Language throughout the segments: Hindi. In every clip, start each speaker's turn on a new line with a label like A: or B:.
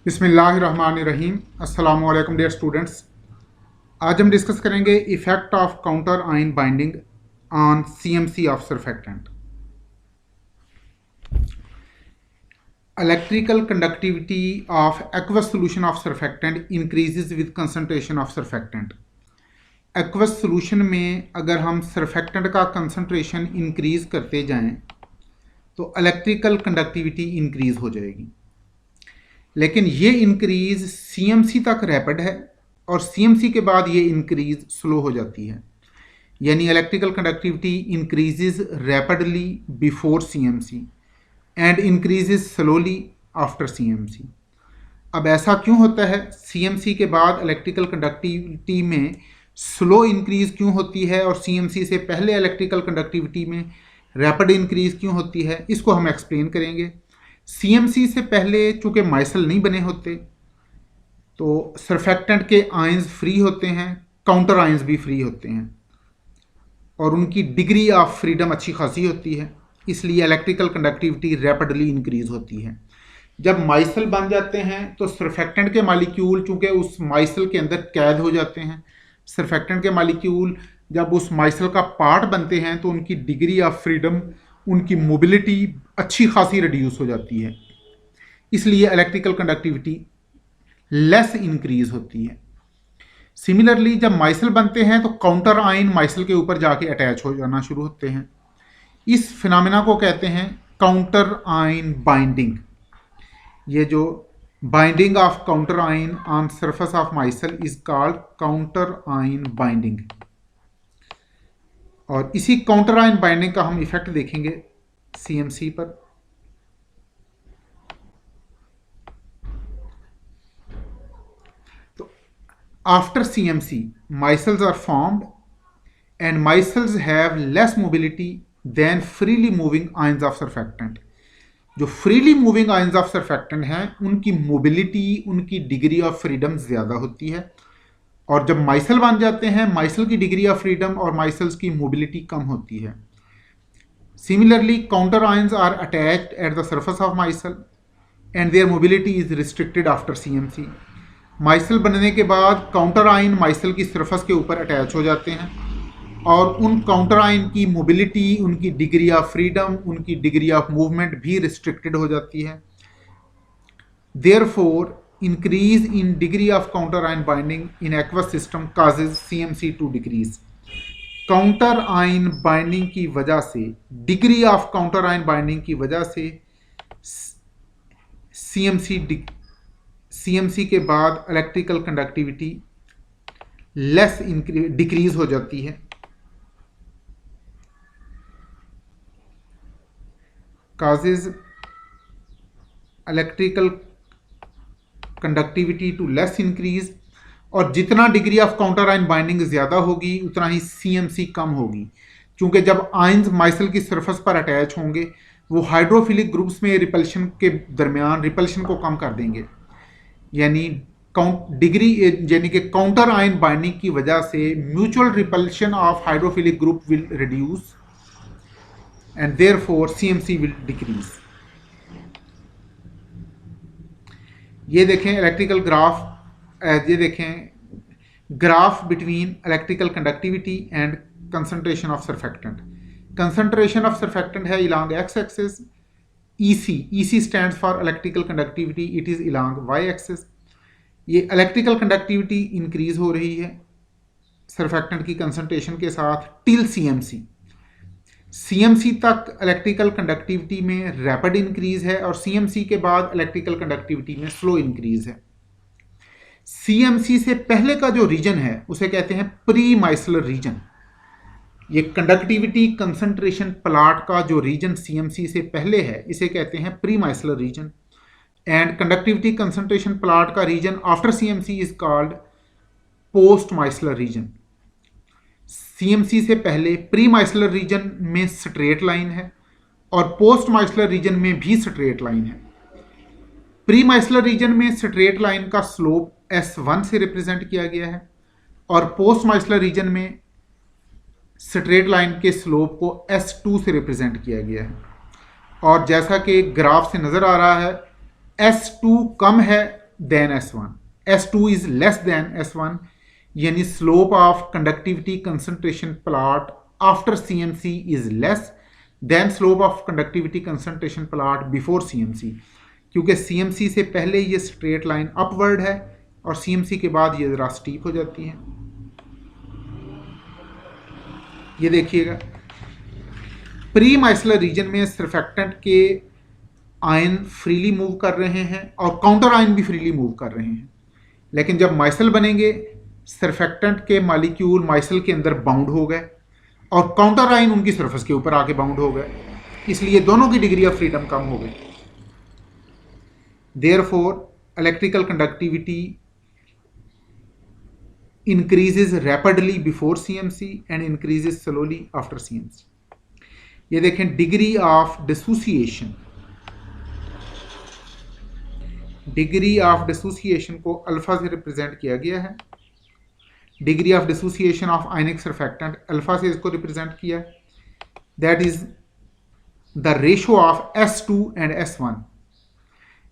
A: बिस्मिल्लाहिर्रहमानिर्रहीम। अस्सलामु अलैकुम डियर स्टूडेंट्स। आज हम डिस्कस करेंगे effect of counter ion binding on CMC of surfactant. Electrical conductivity of aqueous solution of surfactant increases with concentration of surfactant. Aqueous solution में अगर हम सरफेक्टेंट का कंसंट्रेशन इंक्रीज करते जाएं तो इलेक्ट्रिकल कंडक्टिविटी इंक्रीज हो जाएगी, लेकिन ये इंक्रीज सीएमसी तक रैपिड है और सीएमसी के बाद ये इंक्रीज स्लो हो जाती है। यानी electrical conductivity increases rapidly before CMC and increases slowly after CMC. अब ऐसा क्यों होता है? सीएमसी के बाद इलेक्ट्रिकल कंडक्टिविटी में स्लो इंक्रीज क्यों होती है और सीएमसी से पहले इलेक्ट्रिकल कंडक्टिविटी में रैपिड इंक्रीज क्यों होती है, इसको हम एक्सप्लेन करेंगे। सीएमसी से पहले चूंकि माइसल नहीं बने होते तो सरफेक्टेंट के आयंस फ्री होते हैं, काउंटर आयंस भी फ्री होते हैं और उनकी डिग्री ऑफ फ्रीडम अच्छी खासी होती है, इसलिए इलेक्ट्रिकल कंडक्टिविटी रैपिडली इंक्रीज होती है। जब माइसल बन जाते हैं तो सरफेक्टेंट के मालिक्यूल चूंकि उस माइसल के अंदर कैद हो जाते हैं, सरफेक्टेंट के मालिक्यूल जब उस माइसल का पार्ट बनते हैं तो उनकी डिग्री ऑफ फ्रीडम, उनकी मोबिलिटी अच्छी खासी रिड्यूस हो जाती है, इसलिए इलेक्ट्रिकल कंडक्टिविटी लेस इंक्रीज होती है। सिमिलरली जब माइसल बनते हैं तो काउंटर आयन माइसल के ऊपर जाके अटैच हो जाना शुरू होते हैं। इस फिनोमेना को कहते हैं काउंटर आयन बाइंडिंग। ये जो binding of counter ion on surface of micelle is called counter ion binding. और इसी काउंटर आयन बाइंडिंग का हम इफेक्ट देखेंगे सीएमसी पर। तो after CMC micelles are formed and micelles have less mobility than freely moving ions of surfactant. जो freely moving ions of surfactant हैं उनकी मोबिलिटी, उनकी डिग्री ऑफ फ्रीडम ज़्यादा होती है, और जब माइसल बन जाते हैं माइसल की डिग्री ऑफ फ्रीडम और माइसल्स की मोबिलिटी कम होती है। Similarly counter ions are attached at the surface of micelle and their mobility is restricted after CMC. Micelle बनने के बाद काउंटर आयन माइसल की सरफेस के ऊपर अटैच हो जाते हैं और उन काउंटर आयन की मोबिलिटी, उनकी डिग्री ऑफ फ्रीडम, उनकी डिग्री ऑफ मूवमेंट भी रिस्ट्रिक्टेड हो जाती है। Therefore increase in degree of counter ion binding in aqueous system causes CMC to decrease। Counter ion binding की वजह से, degree of counter ion binding की वजह से सीएमसी के बाद इलेक्ट्रिकल कंडक्टिविटी लेस डिक्रीज हो जाती है। causes electrical conductivity to less increase, और जितना degree of counter ion binding ज़्यादा होगी उतना ही सीएमसी कम होगी, क्योंकि जब आयंस माइसल की सरफेस पर अटैच होंगे वो हाइड्रोफिलिक ग्रुप्स में रिपल्शन के दरमियान रिपल्शन को कम कर देंगे। यानी यानी कि काउंटर आयन बाइंडिंग की वजह से mutual repulsion of hydrophilic group will reduce and therefore CMC will decrease. ये देखें इलेक्ट्रिकल ग्राफ, ये देखें graph between electrical conductivity and concentration of surfactant. Concentration of surfactant है along x axis, EC stands for electrical conductivity, it is along y axis. ये इलेक्ट्रिकल कंडक्टिविटी इंक्रीज हो रही है सरफेक्टेंट की कंसंट्रेशन के साथ टिल सीएमसी। सीएमसी तक इलेक्ट्रिकल कंडक्टिविटी में रैपिड इंक्रीज है और सीएमसी के बाद इलेक्ट्रिकल कंडक्टिविटी में स्लो इंक्रीज है। सीएमसी से पहले का जो रीजन है उसे कहते हैं प्री माइसलर रीजन। ये कंडक्टिविटी कंसंट्रेशन प्लॉट का जो रीजन सीएमसी से पहले है इसे कहते हैं pre micellar region, and conductivity concentration plot का region after CMC is called post micellar region. CMC से पहले प्री माइसलर रीजन में स्ट्रेट लाइन है और पोस्ट माइसलर रीजन में भी स्ट्रेट लाइन है। प्री माइसलर रीजन में स्ट्रेट लाइन का स्लोप S1 से रिप्रेजेंट किया गया है और पोस्ट माइसलर रीजन में स्ट्रेट लाइन के स्लोप को S2 से रिप्रेजेंट किया गया है। और जैसा कि ग्राफ से नज़र आ रहा है S2 कम है then S1, S2 is less then S1, यानी slope of conductivity concentration plot after CMC is less then slope of conductivity concentration plot before CMC, क्योंकि CMC से पहले ये स्ट्रेट लाइन अपवर्ड है और CMC के बाद ये ज़रा स्टीप हो जाती है। ये देखिएगा, प्री माइसलर रीजन में सरफेक्टेंट के आयन फ्रीली मूव कर रहे हैं और काउंटर आयन भी फ्रीली मूव कर रहे हैं, लेकिन जब माइसल बनेंगे सरफेक्टेंट के मॉलिक्यूल माइसल के अंदर बाउंड हो गए और काउंटर आयन उनकी सरफेस के ऊपर आके बाउंड हो गए, इसलिए दोनों की डिग्री ऑफ फ्रीडम कम हो गई। Therefore electrical conductivity increases rapidly before CMC and increases slowly after CMC. ये देखें, degree of dissociation, degree of dissociation को अल्फा से रिप्रेजेंट किया गया है। Degree of dissociation of ionic surfactant alpha से इसको रिप्रेजेंट किया, that is the ratio of S2 and S1.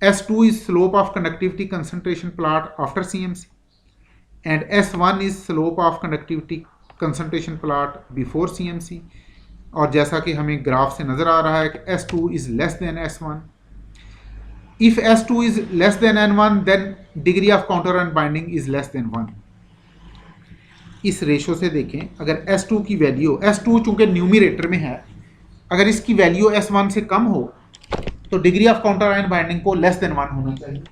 A: S2 is slope of conductivity concentration plot after CMC and S1 is slope of conductivity concentration plot before CMC. और जैसा कि हमें ग्राफ से नजर आ रहा है कि S2 is less than S1. If S2 is less than N1 then degree of counter ion binding is less than 1. इस रेशो से देखें, अगर S2 की वैल्यू, S2 चूंकि न्यूमिरेटर में है, अगर इसकी वैल्यू S1 से कम हो तो degree of counter ion binding को लेस देन 1 होना चाहिए।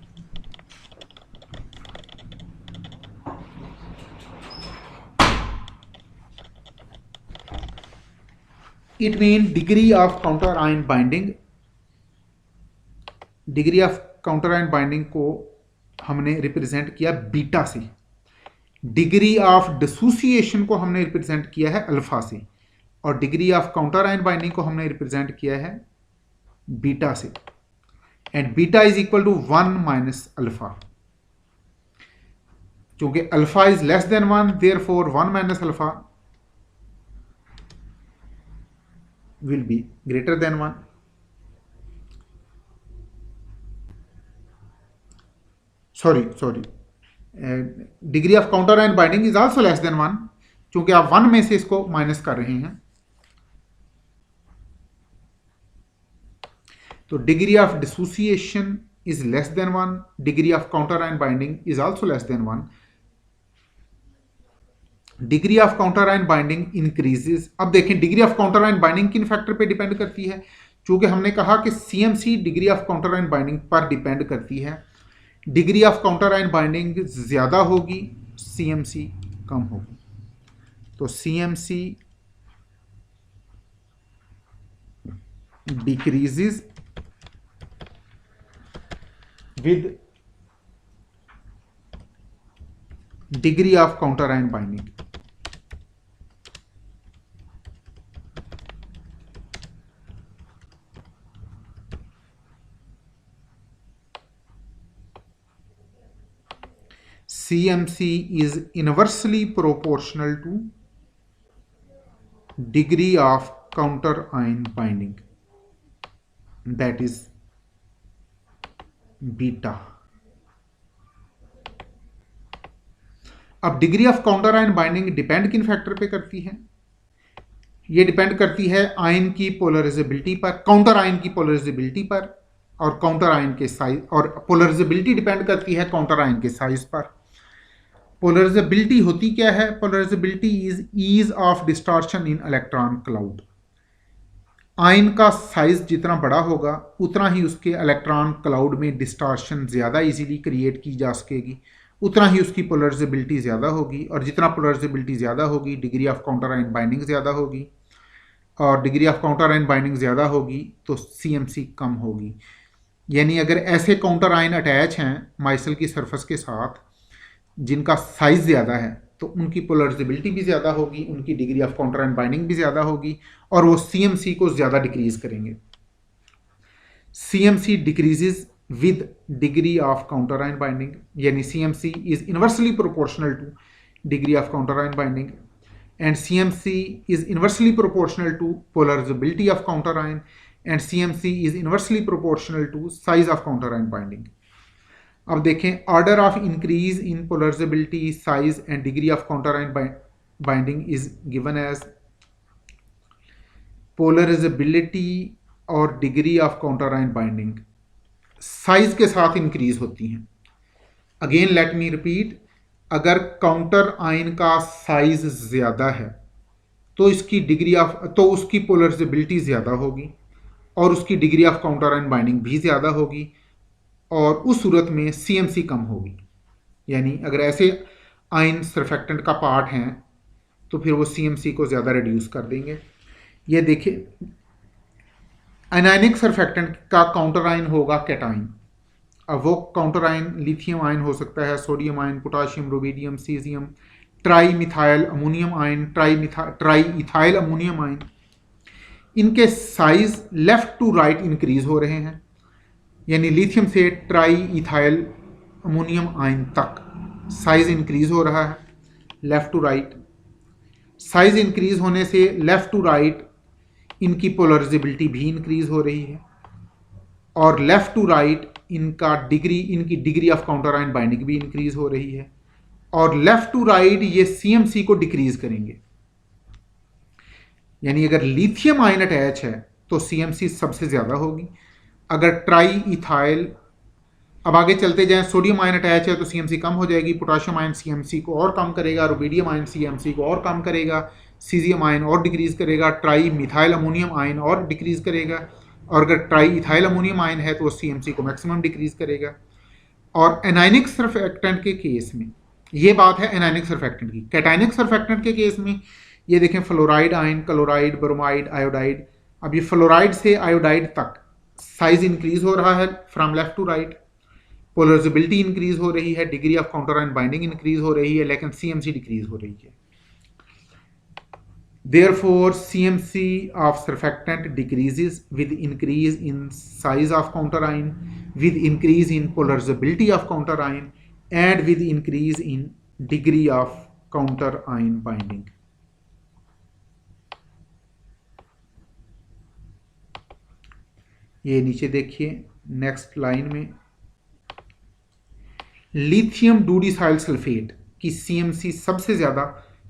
A: It mean degree of counter ion binding, degree of counter ion binding को हमने रिप्रेजेंट किया बीटा से, डिग्री ऑफ डिसोसिएशन को हमने रिप्रेजेंट किया है अल्फा से, और degree of counter ion binding को हमने रिप्रेजेंट किया है बीटा से। And beta is equal to 1 minus alpha. चूंकि alpha is less than 1, therefore 1 minus alpha will be greater than 1. Sorry, degree of counter ion binding is also less than 1, क्योंकि आप 1 में से इसको माइनस कर रहे हैं। तो degree of dissociation is less than 1, degree of counter ion binding is also less than 1। Degree of counter ion binding increases. अब देखें, degree of counter ion binding किन फैक्टर पे डिपेंड करती है? चूंकि हमने कहा कि CMC degree of counter ion binding पर डिपेंड करती है। Degree of counter ion binding ज्यादा होगी, CMC कम होगी। तो CMC decreases with degree of counter ion binding. CMC is inversely proportional to degree of counter ion binding, that is beta. अब degree of counter ion binding depend किन फैक्टर पे करती है? ये डिपेंड करती है आयन की पोलराइजेबिलिटी पर, काउंटर आयन की पोलराइजेबिलिटी पर, और काउंटर आयन के साइज, और पोलराइजेबिलिटी डिपेंड करती है काउंटर आयन के साइज पर। पोलराइजेबिलिटी होती क्या है? Polarizability is ease of distortion in electron cloud. Ion का साइज जितना बड़ा होगा उतना ही उसके इलेक्ट्रॉन क्लाउड में डिस्टॉर्शन ज़्यादा इजीली क्रिएट की जा सकेगी, उतना ही उसकी पोलराइजेबिलिटी ज़्यादा होगी, और जितना पोलराइजेबिलिटी ज़्यादा होगी degree of counter ion binding ज़्यादा होगी, और degree of counter ion binding ज़्यादा होगी तो CMC कम होगी। यानी अगर ऐसे काउंटर आयन अटैच हैं माइसल की सरफेस के साथ जिनका साइज ज़्यादा है तो उनकी पोलराइजेबिलिटी भी ज़्यादा होगी, उनकी degree of counter ion binding भी ज़्यादा होगी, और वो CMC को ज़्यादा डिक्रीज करेंगे। CMC decreases with degree of counter ion binding, यानी CMC is inversely proportional to degree of counter ion binding, and CMC is inversely proportional to polarizability of counter ion, and CMC is inversely proportional to size of counter ion binding. अब देखें order of increase in polarisability size and degree of counter ion binding is given as polarisability और degree of counter ion binding size के साथ इंक्रीज होती हैं। अगेन लेट मी रिपीट, अगर काउंटर आयन का साइज ज़्यादा है तो इसकी डिग्री ऑफ तो उसकी पोलराइजेबिलिटी ज़्यादा होगी और उसकी degree of counter ion binding भी ज़्यादा होगी और उस सूरत में CMC कम होगी। यानी अगर ऐसे आयन सरफेक्टेंट का पार्ट हैं तो फिर वो CMC को ज़्यादा रिड्यूस कर देंगे। ये देखिए, एनायनिक सरफेक्टेंट का काउंटर आयन होगा कैटाइन। अब वो काउंटर आयन लिथियम आयन हो सकता है, sodium ion, potassium, rubidium, caesium, trimethyl ammonium ion, triethyl ammonium ion. इनके size left to right increase हो रहे हैं, यानी लिथियम से ट्राई इथाइल अमोनियम आयन तक साइज इंक्रीज हो रहा है left to right. Size increase होने से लेफ्ट टू राइट इनकी पोलराइजेबिलिटी भी इंक्रीज हो रही है और लेफ्ट टू राइट इनकी degree of counter ion binding भी इंक्रीज हो रही है और लेफ्ट टू राइट ये CMC को डिक्रीज करेंगे। यानी अगर लिथियम आयन अटैच है तो CMC सबसे ज्यादा होगी। अगर ट्राई इथाइल, अब आगे चलते जाएं, सोडियम आयन अटैच है तो CMC कम हो जाएगी, पोटाशियम आयन CMC को और कम करेगा, रुबीडियम आयन CMC को और कम करेगा, सीजियम आयन और डिक्रीज करेगा, ट्राई मिथाइल अमोनियम आयन और डिक्रीज करेगा और अगर ट्राई इथाइल अमोनियम आयन है तो वो CMC को मैक्सिमम डिक्रीज करेगा। और एनायनिक सरफेक्टेंट के केस में, ये बात है एनायनिक सरफेक्टेंट की। कैटायनिक सरफेक्टेंट के केस में ये देखें, fluoride ion, chloride, bromide, iodide. अब ये फ्लोराइड से आयोडाइड तक साइज इंक्रीज हो रहा है from left to right, polarizability increase हो रही है, degree of counter ion binding increase हो रही है, लेकिन CMC डिक्रीज हो रही है। Therefore, CMC of surfactant decreases with increase in size of counter ion, with increase in polarizability of counter ion, and with increase in degree of counter ion binding. ये नीचे देखिए नेक्स्ट लाइन में, लिथियम डूडिसाइल सल्फेट की CMC सबसे ज़्यादा,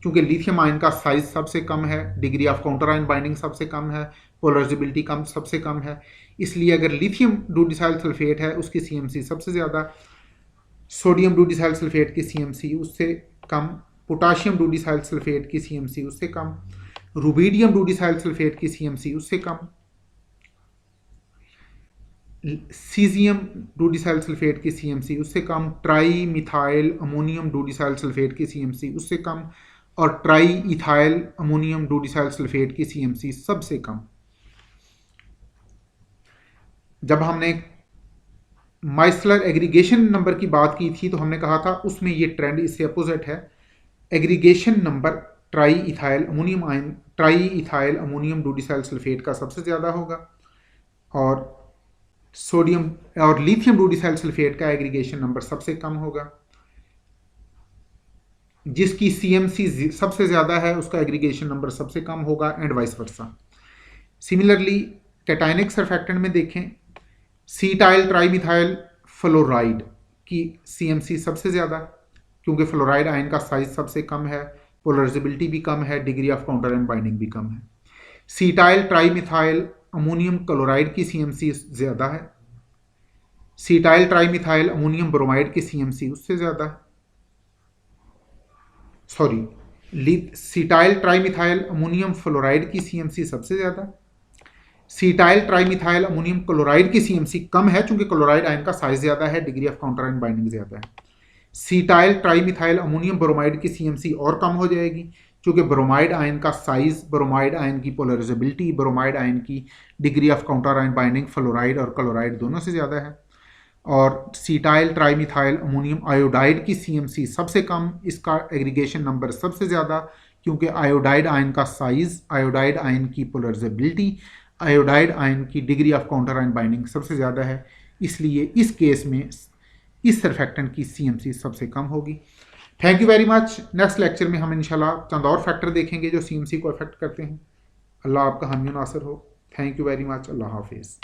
A: क्योंकि लिथियम आयन का साइज सबसे कम है, degree of counter ion binding सबसे कम है, पोलराइजेबिलिटी सबसे कम है, इसलिए अगर लिथियम डूडिसाइल सल्फेट है उसकी CMC सबसे ज़्यादा, सोडियम डूडिसाइल सल्फेट की CMC उससे कम, पोटाशियम डूडिसाइल सल्फेट की CMC उससे कम, रुबीडियम डूडिसाइल सल्फेट की CMC उससे कम, सीजियम डूडिसाइल सल्फेट की CMC उससे कम, tri methyl ammonium dodecyl sulphate की CMC उससे कम और try ethyl ammonium dodecyl sulphate की CMC सबसे कम। जब हमने माइसलर एग्रीगेशन नंबर की बात की थी तो हमने कहा था उसमें ये ट्रेंड इससे अपोजिट है। Aggregation number triethyl ammonium dodecyl sulphate का सबसे ज़्यादा होगा और सोडियम और लिथियम डूडिसाइल सल्फेट का एग्रीगेशन नंबर सबसे कम होगा। जिसकी CMC सबसे ज़्यादा है उसका एग्रीगेशन नंबर सबसे कम होगा and vice versa. Similarly cationic surfactant में देखें, सीटाइल ट्राईमिथाइल फ्लोराइड की CMC सबसे ज़्यादा, क्योंकि फ्लोराइड आयन का साइज सबसे कम है, पोलराइजेबिलिटी भी कम है, degree of counter ion binding भी कम है। सीटाइल ट्राईमिथाइल अमोनियम क्लोराइड की CMC ज़्यादा है, सीटाइल ट्राईमिथाइल अमोनियम ब्रोमाइड की CMC उससे ज़्यादा है, सीटाइल ट्राईमिथाइल अमोनियम फ्लोराइड की CMC सबसे ज़्यादा, सीटाइल ट्राईमिथाइल अमोनियम क्लोराइड की CMC कम है क्योंकि क्लोराइड आयन का साइज ज़्यादा है, degree of counter ion binding ज़्यादा है। सीटाइल ट्राईमिथाइल अमोनियम ब्रोमाइड की CMC और कम हो जाएगी क्योंकि ब्रोमाइड आयन का साइज, ब्रोमाइड आयन की पोलराइजेबिलिटी, ब्रोमाइड आयन की degree of counter ion binding fluoride और क्लोराइड दोनों से ज़्यादा है। और सीटाइल ट्राईमिथाइल अमोनियम आयोडाइड की CMC सबसे कम, इसका एग्रीगेशन नंबर सबसे ज़्यादा क्योंकि आयोडाइड आयन का साइज, आयोडाइड आयन की पोलराइजेबिलिटी, आयोडाइड आयन की degree of counter ion binding सबसे ज़्यादा है, इसलिए इस केस में इस सरफेक्टेंट की CMC सबसे कम होगी। Thank you very much. Next lecture में हम इंशाल्लाह चंद और फैक्टर देखेंगे जो CMC को अफेक्ट करते हैं। अल्लाह आपका हामी नासर हो। Thank you very much. अल्लाह हाफिज़।